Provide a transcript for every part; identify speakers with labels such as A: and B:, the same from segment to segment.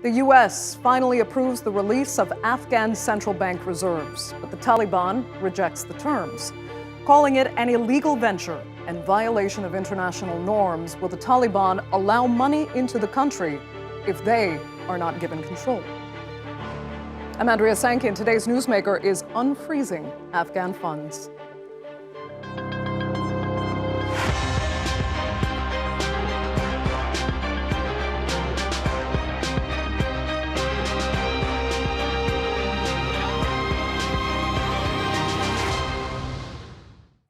A: The U.S. finally approves the release of Afghan Central Bank reserves, but the Taliban rejects the terms, calling it an illegal venture and violation of international norms. Will the Taliban allow money into the country if they are not given control? I'm Andrea Sankey, and today's newsmaker is unfreezing Afghan funds.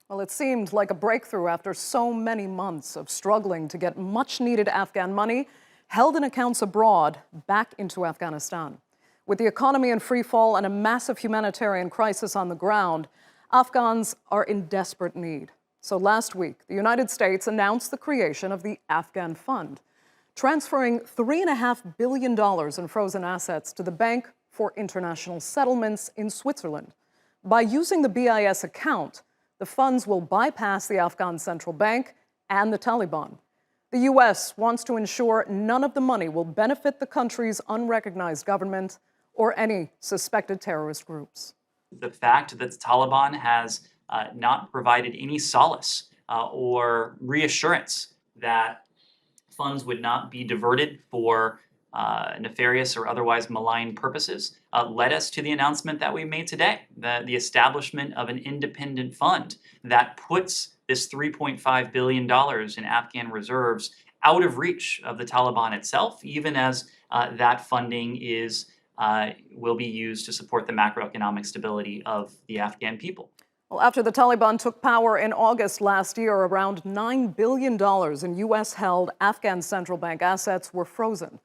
A: Well, it seemed like a breakthrough after so many months of struggling to get much-needed Afghan money held in accounts abroad back into Afghanistan. With the economy in free fall and a massive humanitarian crisis on the ground, Afghans are in desperate need. So last week, the United States announced the creation of the Afghan Fund, transferring $3.5 billion in frozen assets to the Bank for International Settlements in Switzerland. By using the BIS account, the funds will bypass the Afghan Central Bank and the Taliban. The U.S. wants to ensure none of the money will benefit the country's unrecognized government or any suspected terrorist groups.
B: The fact that the Taliban has not provided any solace or reassurance that funds would not be diverted for nefarious or otherwise malign purposes led us to the announcement that we made today, the establishment of an independent fund that puts this $3.5 billion in Afghan reserves out of reach of the Taliban itself, even as that funding will be used to support the macroeconomic stability of the Afghan people.
A: Well, after the Taliban took power in August last year, around $9 billion in U.S.-held Afghan Central Bank assets were frozen.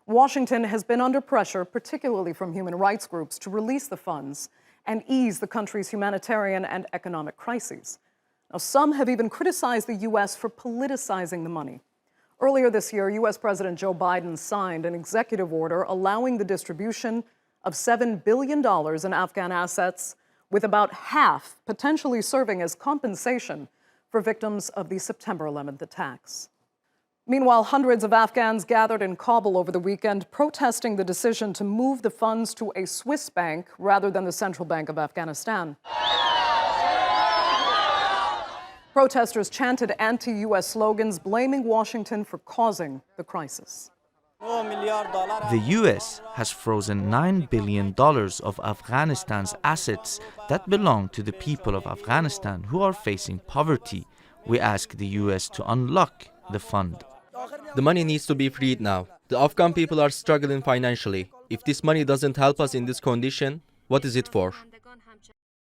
A: Washington has been under pressure, particularly from human rights groups, to release the funds and ease the country's humanitarian and economic crises. Now, some have even criticized the U.S. for politicizing the money. Earlier this year, U.S. President Joe Biden signed an executive order allowing the distribution of $7 billion in Afghan assets, with about half potentially serving as compensation for victims of the September 11th attacks. Meanwhile, hundreds of Afghans gathered in Kabul over the weekend protesting the decision to move the funds to a Swiss bank rather than the Central Bank of Afghanistan. Protesters chanted anti-U.S. slogans, blaming Washington for causing the crisis.
C: The U.S. has frozen $9 billion of Afghanistan's assets that belong to the people of Afghanistan who are facing poverty. We ask the U.S. to unlock the fund.
D: The money needs to be freed now. The Afghan people are struggling financially. If this money doesn't help us in this condition, what is it for?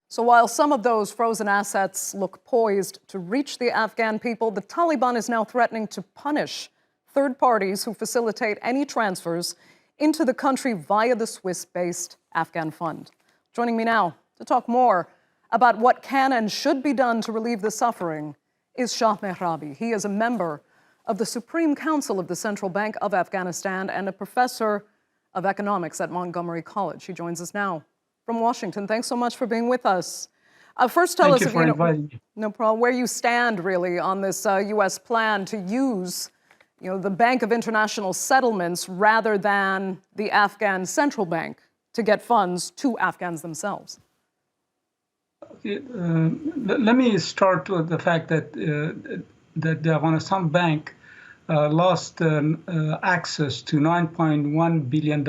A: So while some of those frozen assets look poised to reach the Afghan people, the Taliban is now threatening to punish third parties who facilitate any transfers into the country via the Swiss-based Afghan Fund. Joining me now to talk more about what can and should be done to relieve the suffering is Shah Mehrabi. He is a member of the Supreme Council of the Central Bank of Afghanistan and a professor of economics at Montgomery College. He joins us now from Washington. Thanks so much for being with us. First, tell us,
E: if you know,
A: no problem, where you stand really on this U.S. plan to use, the Bank of International Settlements rather than the Afghan Central Bank to get funds to Afghans themselves.
E: Let me start with the fact that the Afghanistan Bank lost access to $9.1 billion,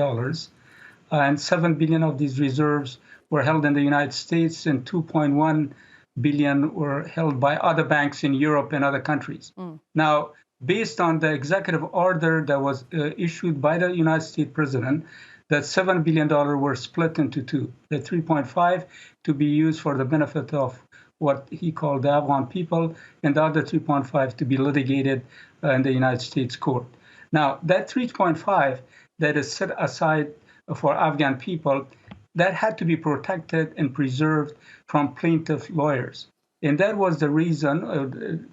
E: and $7 billion of these reserves were held in the United States, and $2.1 billion were held by other banks in Europe and other countries. Now, based on the executive order that was issued by the United States president, that $7 billion were split into two. The 3.5 to be used for the benefit of what he called the Afghan people, and the other 3.5 to be litigated in the United States court. Now, that 3.5 that is set aside for Afghan people, that had to be protected and preserved from plaintiff lawyers. And that was the reason,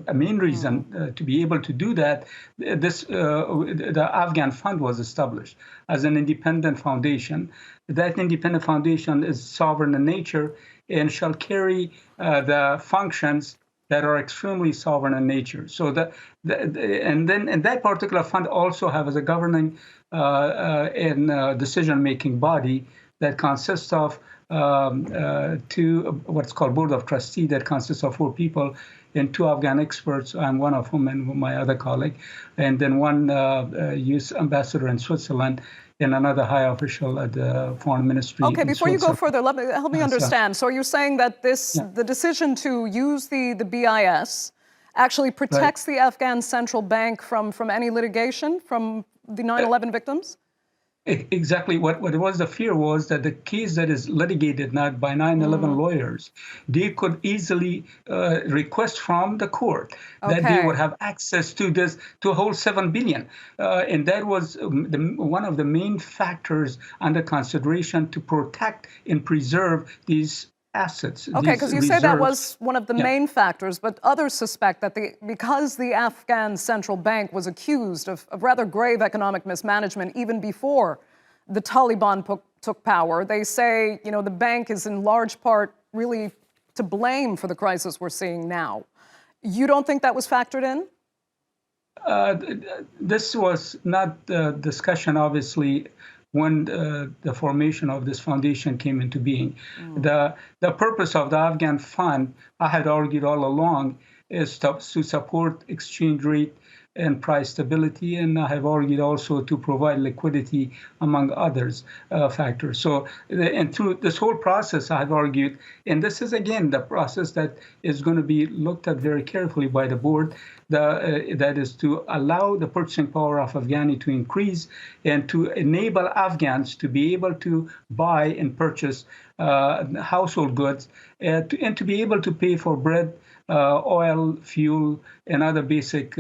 E: a main reason to be able to do that. The Afghan Fund was established as an independent foundation. That independent foundation is sovereign in nature and shall carry the functions that are extremely sovereign in nature. So and that particular fund also has a governing and decision-making body that consists of two, what's called board of trustee, that consists of 4 people and 2 Afghan experts. I'm one of whom, and my other colleague, and then one U.S. ambassador in Switzerland and another high official at the foreign ministry.
A: Okay, before you go further, help me understand. So you're saying that the decision to use the BIS actually protects the Afghan Central Bank from any litigation from the 9/11 victims?
E: Exactly. What was the fear was that the case that is litigated not by 9/11 lawyers, they could easily request from the court that they would have access to this, to a whole $7 billion. And that was one of the main factors under consideration to protect and preserve these assets.
A: Okay, because you say that was one of the main factors, but others suspect that because the Afghan Central Bank was accused of rather grave economic mismanagement even before the Taliban took power, they say, the bank is in large part really to blame for the crisis we're seeing now. You don't think that was factored in?
E: This was not the discussion, obviously, when the formation of this foundation came into being. The purpose of the Afghan fund, I had argued all along, is to support exchange rate and price stability, and I have argued also to provide liquidity, among others factors. So, and through this whole process, I have argued, and this is again the process that is going to be looked at very carefully by the board, that is to allow the purchasing power of Afghani to increase and to enable Afghans to be able to buy and purchase household goods and to be able to pay for bread, oil, fuel, and other basic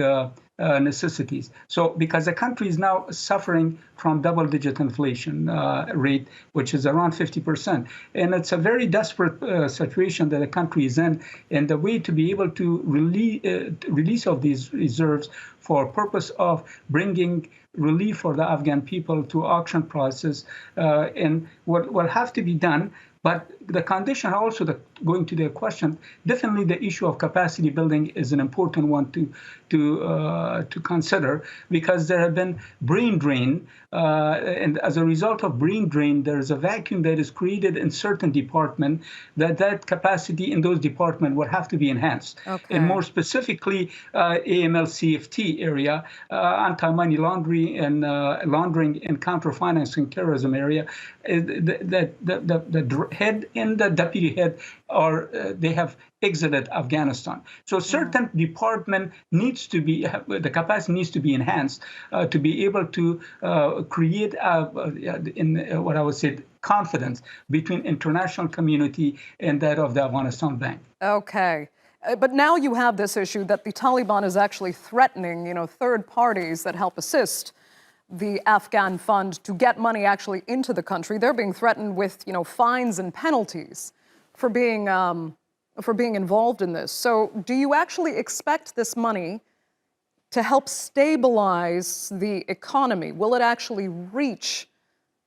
E: necessities. So because the country is now suffering from double-digit inflation rate, which is around 50%. And it's a very desperate situation that the country is in. And the way to be able to release of these reserves for purpose of bringing relief for the Afghan people to auction process and what will have to be done. But the condition also, going to the question, definitely the issue of capacity building is an important one to consider, because there have been brain drain, and as a result of brain drain, there is a vacuum that is created in certain departments that capacity in those departments would have to be enhanced. Okay. And more specifically, AML CFT area, anti-money laundering and counter-financing terrorism area, the head and the deputy head they have exited Afghanistan. So certain department needs to be, the capacity needs to be enhanced to be able to create what I would say confidence between international community and that of the Afghanistan Bank.
A: Okay. But now you have this issue that the Taliban is actually threatening, third parties that help assist the Afghan fund to get money actually into the country. They're being threatened with, fines and penalties for being involved in this. So do you actually expect this money to help stabilize the economy? Will it actually reach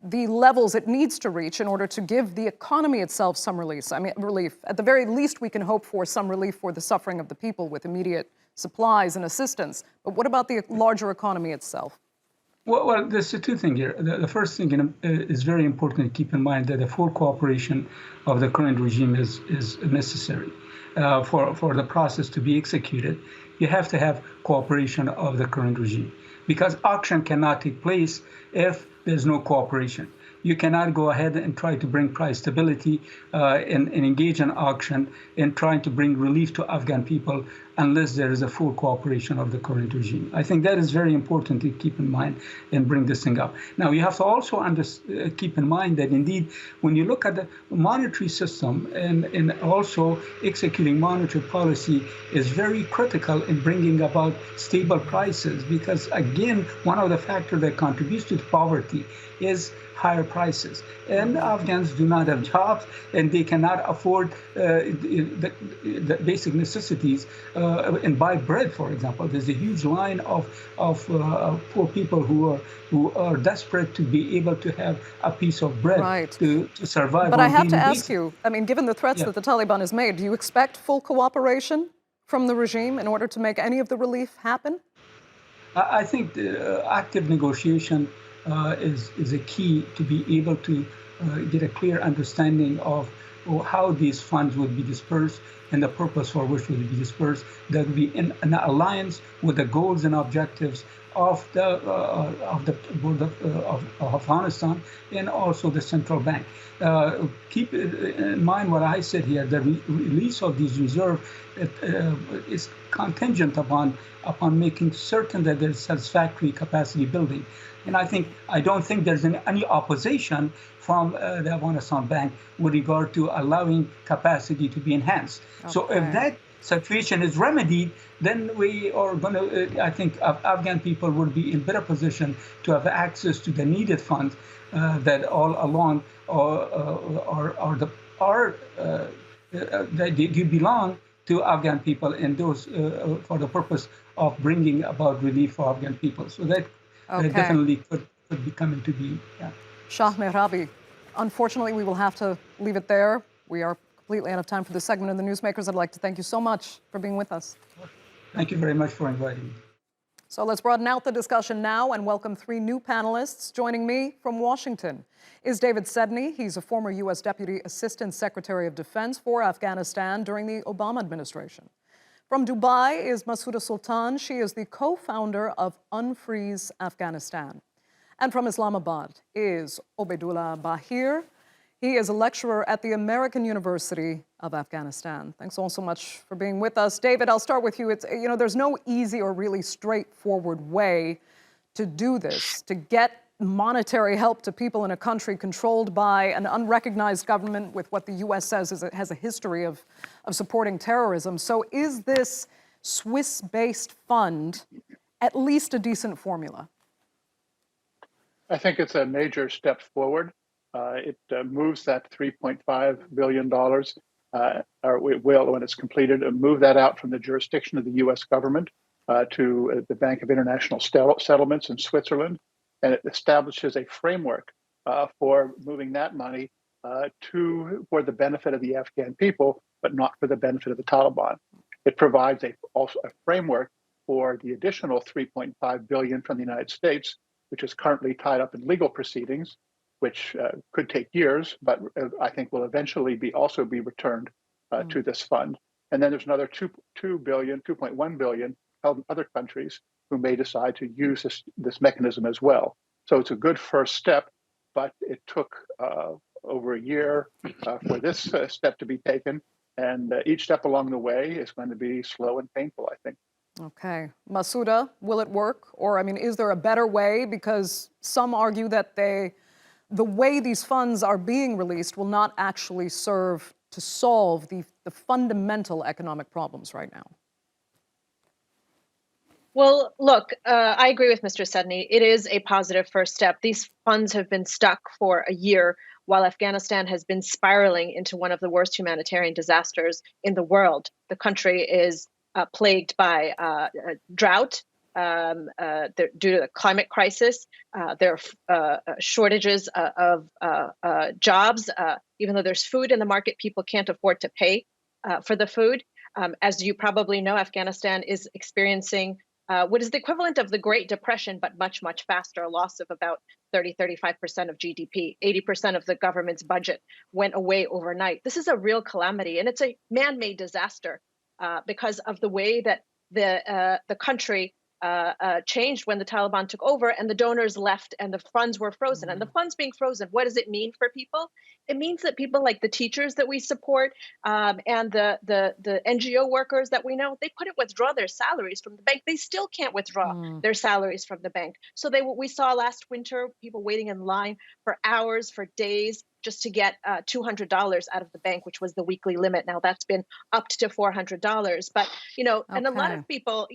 A: the levels it needs to reach in order to give the economy itself some relief? At the very least, we can hope for some relief for the suffering of the people with immediate supplies and assistance. But what about the larger economy itself?
E: Well, there's two things here. The first thing is very important to keep in mind that the full cooperation of the current regime is necessary for the process to be executed. You have to have cooperation of the current regime, because auction cannot take place if there's no cooperation. You cannot go ahead and try to bring price stability and engage in auction and trying to bring relief to Afghan people unless there is a full cooperation of the current regime. I think that is very important to keep in mind and bring this thing up. Now, you have to also keep in mind that indeed, when you look at the monetary system and also executing monetary policy is very critical in bringing about stable prices, because again, one of the factors that contributes to poverty is higher prices. And Afghans do not have jobs, and they cannot afford the basic necessities and buy bread, for example. There's a huge line of poor people who are desperate to be able to have a piece of bread to survive.
A: But I have to ask you, given the threats that the Taliban has made, do you expect full cooperation from the regime in order to make any of the relief happen?
E: I think the active negotiation is a key to be able to get a clear understanding of how these funds would be dispersed and the purpose for which would be dispersed. That would be in an alliance with the goals and objectives of the Board of Afghanistan and also the central bank. Keep in mind what I said here: the release of these reserves is contingent upon making certain that there's satisfactory capacity building. And I don't think there's any opposition from the Afghanistan Bank with regard to allowing capacity to be enhanced. Okay. So if that situation is remedied, then we are going to, I think Afghan people will be in better position to have access to the needed funds that all along that do belong to Afghan people, and those for the purpose of bringing about relief for Afghan people. So that definitely could be coming to be. Yeah.
A: Shah Mehrabi, unfortunately, we will have to leave it there. We are completely out of time for this segment of the Newsmakers. I'd like to thank you so much for being with us.
E: Thank you very much for inviting me.
A: So let's broaden out the discussion now and welcome three new panelists. Joining me from Washington is David Sedney. He's a former U.S. Deputy Assistant Secretary of Defense for Afghanistan during the Obama administration. From Dubai is Masuda Sultan. She is the co-founder of Unfreeze Afghanistan. And from Islamabad is Obaidullah Bahir. He is a lecturer at the American University of Afghanistan. Thanks all so much for being with us. David, I'll start with you. There's no easy or really straightforward way to do this, to get monetary help to people in a country controlled by an unrecognized government with what the U.S. says is it has a history of supporting terrorism. So is this Swiss-based fund at least a decent formula?
F: I think it's a major step forward. It moves that $3.5 billion, or it will, when it's completed, move that out from the jurisdiction of the U.S. government to the Bank of International Settlements in Switzerland. And it establishes a framework for moving that money for the benefit of the Afghan people, but not for the benefit of the Taliban. It provides also a framework for the additional $3.5 billion from the United States, which is currently tied up in legal proceedings, which could take years, but I think will eventually also be returned to this fund. And then there's another $2.1 billion held in other countries who may decide to use this mechanism as well. So it's a good first step, but it took over a year for this step to be taken. And each step along the way is going to be slow and painful, I think.
A: Okay. Masuda, will it work? Or, is there a better way? Because some argue that the way these funds are being released will not actually serve to solve the fundamental economic problems right now.
G: Well, look, I agree with Mr. Sedney. It is a positive first step. These funds have been stuck for a year while Afghanistan has been spiraling into one of the worst humanitarian disasters in the world. The country is plagued by drought due to the climate crisis. There are shortages of jobs. Even though there's food in the market, people can't afford to pay for the food. As you probably know, Afghanistan is experiencing what is the equivalent of the Great Depression, but much, much faster, a loss of about 35% of GDP. 80% of the government's budget went away overnight. This is a real calamity, and it's a man-made disaster because of the way that the country changed when the Taliban took over and the donors left and the funds were frozen. And the funds being frozen, what does it mean for people? It means that people like the teachers that we support and the NGO workers that we know, they couldn't withdraw their salaries from the bank. They still can't withdraw their salaries from the bank. So we saw last winter people waiting in line for hours, for days, just to get $200 out of the bank, which was the weekly limit. Now that's been upped to $400. But, and a lot of people,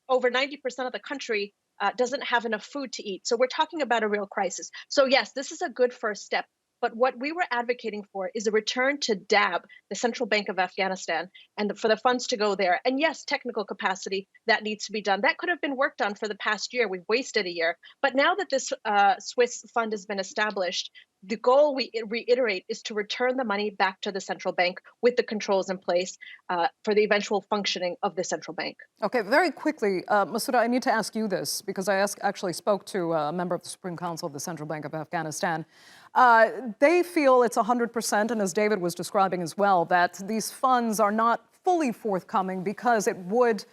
G: over 90% of the country doesn't have enough food to eat. So we're talking about a real crisis. So yes, this is a good first step. But what we were advocating for is a return to DAB, the Central Bank of Afghanistan, and for the funds to go there. And yes, technical capacity, that needs to be done. That could have been worked on for the past year. We've wasted a year. But now that this Swiss fund has been established, the goal, we reiterate, is to return the money back to the central bank with the controls in place for the eventual functioning of the central bank.
A: Okay, very quickly, Masuda, I need to ask you this because I actually spoke to a member of the Supreme Council of the Central Bank of Afghanistan. They feel it's 100%, and as David was describing as well, that these funds are not fully forthcoming because it would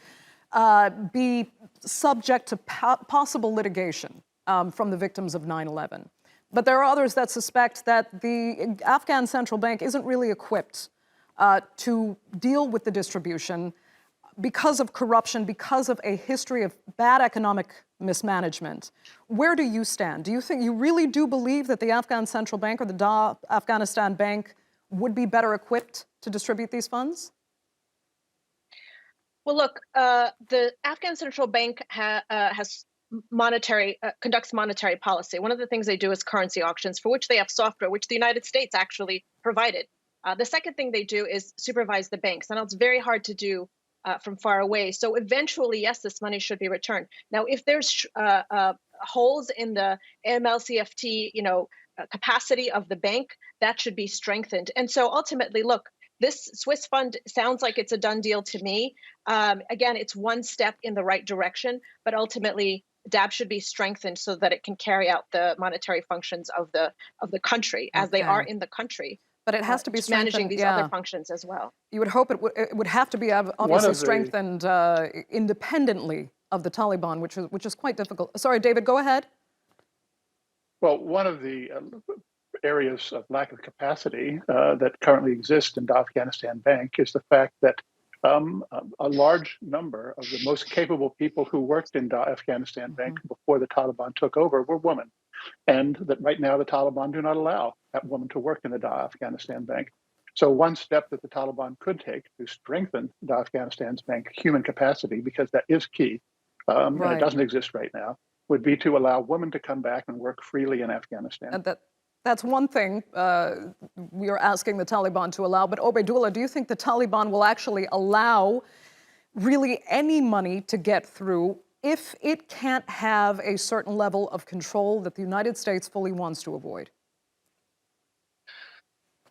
A: be subject to possible litigation from the victims of 9/11. But there are others that suspect that the Afghan Central Bank isn't really equipped to deal with the distribution because of corruption, because of a history of bad economic mismanagement. Where do you stand? Do you think you really do believe that the Afghan Central Bank or the Afghanistan Bank would be better equipped to distribute these funds?
G: Well, look, the Afghan Central Bank conducts monetary policy. One of the things they do is currency auctions, for which they have software, which the United States actually provided. The second thing they do is supervise the banks. And it's very hard to do from far away. So eventually, yes, this money should be returned. Now, if there's holes in the MLCFT, capacity of the bank, that should be strengthened. And so ultimately, look, this Swiss fund sounds like it's a done deal to me. Again, it's one step in the right direction, but ultimately, DAB should be strengthened so that it can carry out the monetary functions of the country as they are in the country.
A: But it has to be strengthened.
G: Managing these other functions as well.
A: You would hope it would have to be obviously strengthened independently of the Taliban, which is quite difficult. Sorry, David, go ahead.
F: Well, one of the areas of lack of capacity that currently exist in the Afghanistan Bank is the fact that a large number of the most capable people who worked in the Afghanistan Bank before the Taliban took over were women. And that right now the Taliban do not allow that woman to work in the Afghanistan Bank. So one step that the Taliban could take to strengthen the Afghanistan's bank human capacity, because that is key, and it doesn't exist right now, would be to allow women to come back and work freely in Afghanistan.
A: That's one thing we are asking the Taliban to allow. But Obaidullah, do you think the Taliban will actually allow really any money to get through if it can't have a certain level of control that the United States fully wants to avoid?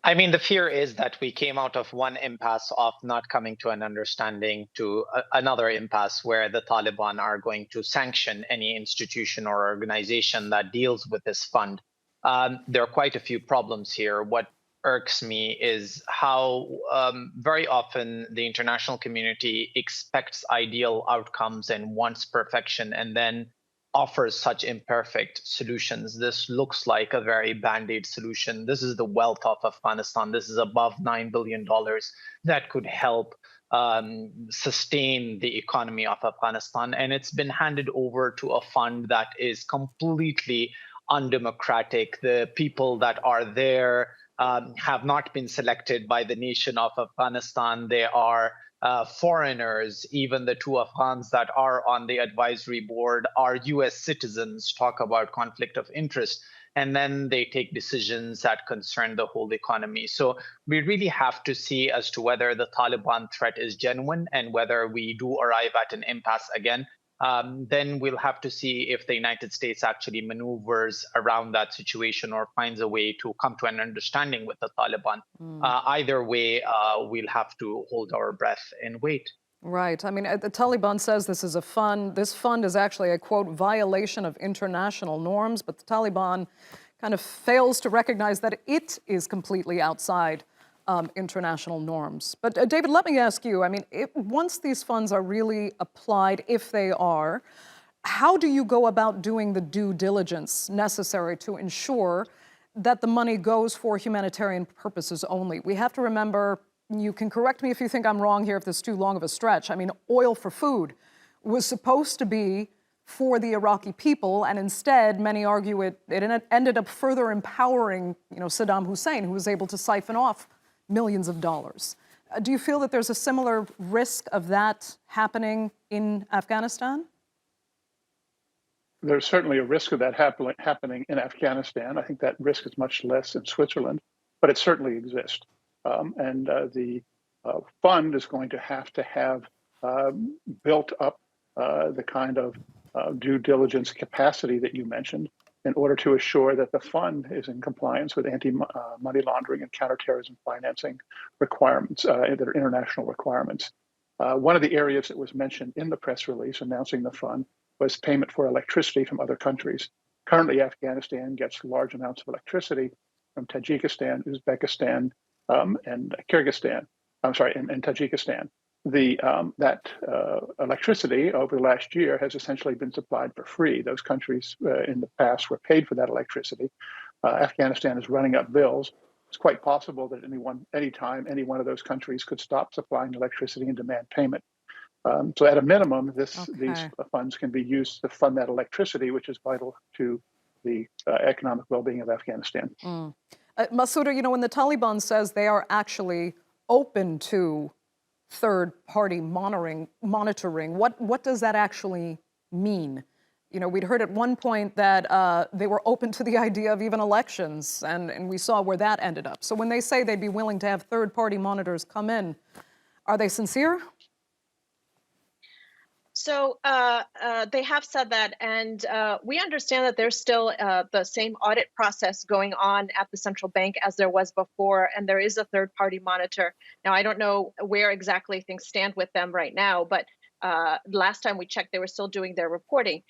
H: I mean, the fear is that we came out of one impasse of not coming to an understanding to another impasse where the Taliban are going to sanction any institution or organization that deals with this fund. There are quite a few problems here. What irks me is how very often the international community expects ideal outcomes and wants perfection and then offers such imperfect solutions. This looks like a very band-aid solution. This is the wealth of Afghanistan. This is above $9 billion that could help sustain the economy of Afghanistan. And it's been handed over to a fund that is completely undemocratic. The people that are there have not been selected by the nation of Afghanistan. They are foreigners. Even the two Afghans that are on the advisory board are US citizens. Talk about conflict of interest. And then they take decisions that concern the whole economy. So we really have to see as to whether the Taliban threat is genuine and whether we do arrive at an impasse again. Then we'll have to see if the United States actually maneuvers around that situation or finds a way to come to an understanding with the Taliban. Either way, we'll have to hold our breath and wait.
A: Right. I mean, the Taliban says this is a fund. This fund is actually a, quote, violation of international norms, but the Taliban kind of fails to recognize that it is completely outside international norms. But David, let me ask you, I mean, once these funds are really applied, if they are, how do you go about doing the due diligence necessary to ensure that the money goes for humanitarian purposes only? We have to remember, you can correct me if you think I'm wrong here, if this is too long of a stretch. I mean, oil for food was supposed to be for the Iraqi people, and instead, many argue it ended up further empowering, Saddam Hussein, who was able to siphon off millions of dollars. Do you feel that there's a similar risk of that happening in Afghanistan?
F: There's certainly a risk of that happening in Afghanistan. I think that risk is much less in Switzerland, but it certainly exists. And the fund is going to have built up the kind of due diligence capacity that you mentioned. in order to assure that the fund is in compliance with anti-money laundering and counterterrorism financing requirements that are international requirements. One of the areas that was mentioned in the press release announcing the fund was payment for electricity from other countries. Currently, Afghanistan gets large amounts of electricity from Tajikistan, Uzbekistan, and Kyrgyzstan. I'm sorry, and Tajikistan. That electricity over the last year has essentially been supplied for free. Those countries in the past were paid for that electricity. Afghanistan is running up bills. It's quite possible that anytime, any one of those countries could stop supplying electricity and demand payment. So at a minimum, these funds can be used to fund that electricity, which is vital to the economic well-being of Afghanistan.
A: Masuda, you know, when the Taliban says they are actually open to third-party monitoring, what does that actually mean? You know, we'd heard at one point that they were open to the idea of even elections, and we saw where that ended up. So when they say they'd be willing to have third-party monitors come in, are they sincere?
G: So they have said that, and we understand that there's still the same audit process going on at the central bank as there was before, and there is a third-party monitor. Now, I don't know where exactly things stand with them right now, but last time we checked, they were still doing their reporting.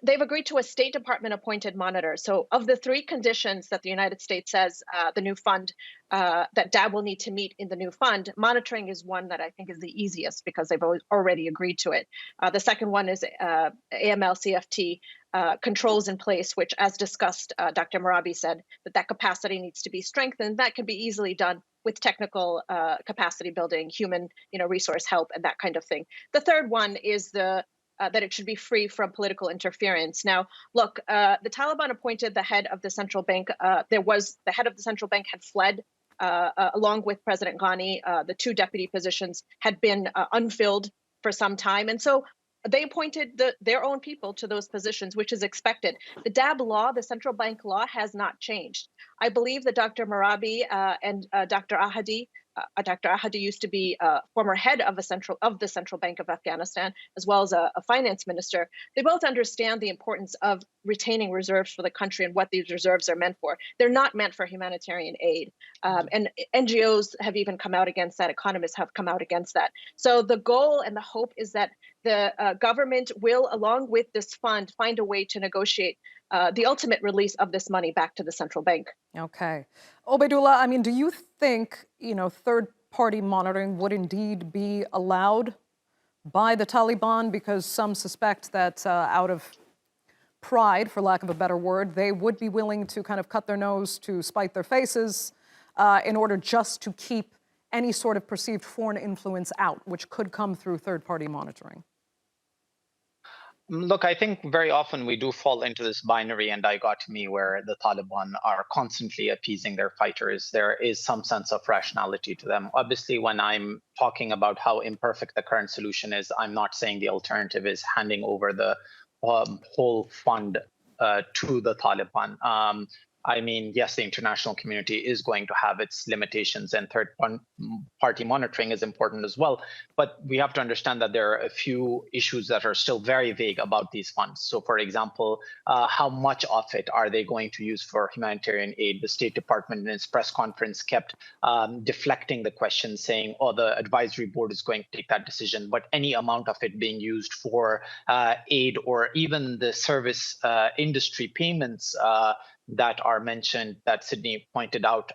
G: They've agreed to a State Department appointed monitor. So of the three conditions that the United States says the new fund, that DAB will need to meet in the new fund, monitoring is one that I think is the easiest because they've already agreed to it. The second one is AML-CFT controls in place, which as discussed, Dr. Mehrabi said that capacity needs to be strengthened. That can be easily done with technical capacity building, human resource help, and that kind of thing. The third one is that it should be free from political interference. Now, look, the Taliban appointed the head of the central bank. The head of the central bank had fled along with President Ghani. The two deputy positions had been unfilled for some time. And so they appointed their own people to those positions, which is expected. The DAB law, the central bank law, has not changed. I believe that Dr. Mehrabi and Dr. Ahadi used to be former head of the Central Bank of Afghanistan, as well as a finance minister. They both understand the importance of retaining reserves for the country and what these reserves are meant for. They're not meant for humanitarian aid. And NGOs have even come out against that. Economists have come out against that. So the goal and the hope is that the government will, along with this fund, find a way to negotiate the ultimate release of this money back to the central bank.
A: Okay. Obaidullah, I mean, do you think, third-party monitoring would indeed be allowed by the Taliban? Because some suspect that out of pride, for lack of a better word, they would be willing to kind of cut their nose to spite their faces in order just to keep any sort of perceived foreign influence out, which could come through third-party monitoring.
H: Look, I think very often we do fall into this binary and dichotomy where the Taliban are constantly appeasing their fighters. There is some sense of rationality to them. Obviously, when I'm talking about how imperfect the current solution is, I'm not saying the alternative is handing over the whole fund to the Taliban. I mean, yes, the international community is going to have its limitations, and third-party monitoring is important as well. But we have to understand that there are a few issues that are still very vague about these funds. So, for example, how much of it are they going to use for humanitarian aid? The State Department in its press conference kept deflecting the question, saying, oh, the advisory board is going to take that decision. But any amount of it being used for aid or even the service industry payments that are mentioned, that Sedney pointed out,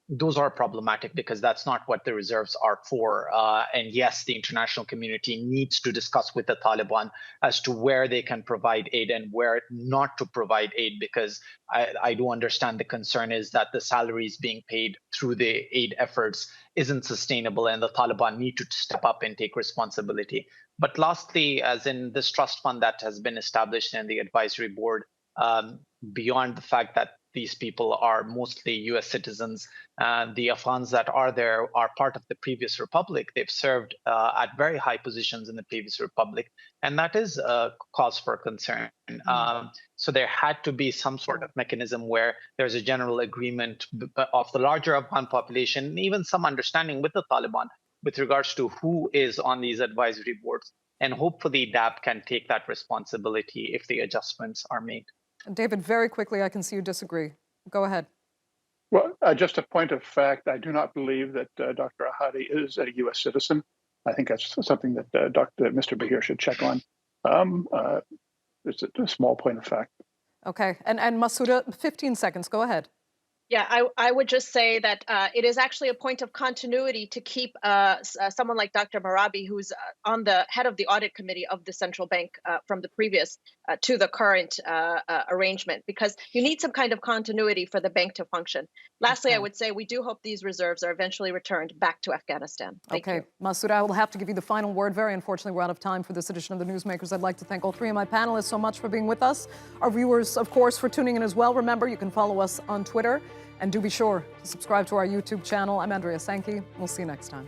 H: those are problematic because that's not what the reserves are for. And yes, the international community needs to discuss with the Taliban as to where they can provide aid and where not to provide aid, because I do understand the concern is that the salaries being paid through the aid efforts isn't sustainable, and the Taliban need to step up and take responsibility. But lastly, as in this trust fund that has been established in the advisory board, beyond the fact that these people are mostly US citizens, the Afghans that are there are part of the previous republic. They've served at very high positions in the previous republic, and that is a cause for concern. So there had to be some sort of mechanism where there's a general agreement of the larger Afghan population, and even some understanding with the Taliban with regards to who is on these advisory boards. And hopefully DAB can take that responsibility if the adjustments are made.
A: David, very quickly, I can see you disagree. Go ahead.
F: Well, just a point of fact, I do not believe that Dr. Ahadi is a U.S. citizen. I think that's something that Mr. Bahir should check on. It's a small point of fact.
A: Okay. And Masuda, 15 seconds. Go ahead.
G: Yeah, I would just say that it is actually a point of continuity to keep someone like Dr. Mehrabi, who's on the head of the audit committee of the central bank from the previous to the current arrangement, because you need some kind of continuity for the bank to function. Lastly, I would say we do hope these reserves are eventually returned back to Afghanistan. Thank you.
A: Masuda, I will have to give you the final word. Very unfortunately, we're out of time for this edition of the Newsmakers. I'd like to thank all three of my panelists so much for being with us. Our viewers, of course, for tuning in as well. Remember, you can follow us on Twitter. And do be sure to subscribe to our YouTube channel. I'm Andrea Sankey. We'll see you next time.